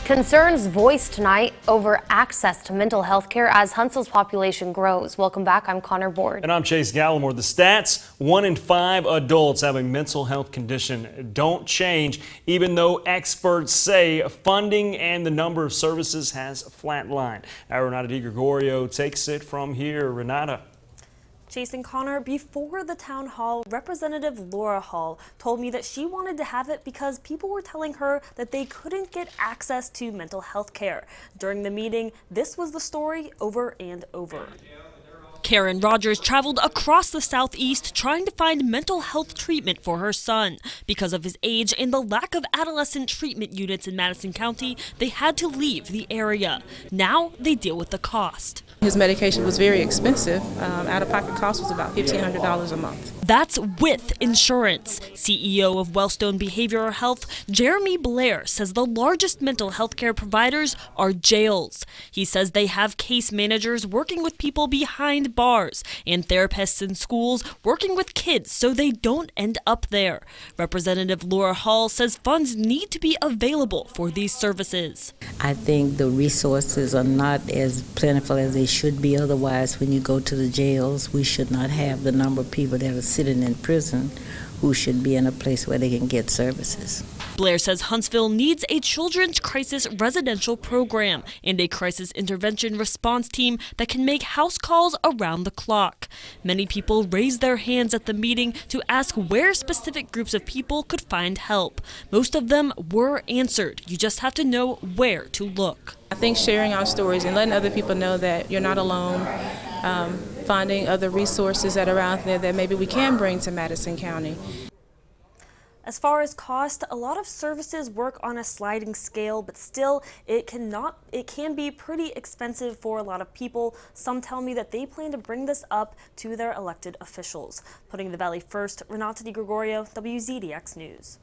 Concerns voiced tonight over access to mental health care as Huntsville's population grows. Welcome back. I'm Connor Board. And I'm Chase Gallimore. The stats: 1 in 5 adults have a mental health condition don't change, even though experts say funding and the number of services has flatlined. Our Renata DiGregorio takes it from here. Renata. Chase and Connor, before the town hall, Representative Laura Hall told me that she wanted to have it because people were telling her that they couldn't get access to mental health care. During the meeting, this was the story over and over. Karen Rogers traveled across the southeast trying to find mental health treatment for her son. Because of his age and the lack of adolescent treatment units in Madison County, they had to leave the area. Now they deal with the cost. His medication was very expensive. Out-of-pocket cost was about $1,500 a month. That's with insurance. CEO of Wellstone Behavioral Health, Jeremy Blair, says the largest mental health care providers are jails. He says they have case managers working with people behind bars and therapists in schools working with kids so they don't end up there. Representative Laura Hall says funds need to be available for these services. I think the resources are not as plentiful as they should be. Otherwise, when you go to the jails, we should not have the number of people that are sitting in prison who should be in a place where they can get services. Blair says Huntsville needs a children's crisis residential program and a crisis intervention response team that can make house calls around the clock. Many people raised their hands at the meeting to ask where specific groups of people could find help. Most of them were answered. You just have to know where to look. I think sharing our stories and letting other people know that you're not alone, finding other resources that are out there that maybe we can bring to Madison County. As far as cost, a lot of services work on a sliding scale, but still it can be pretty expensive for a lot of people. Some tell me that they plan to bring this up to their elected officials. Putting the Valley first, Renata DiGregorio, WZDX News.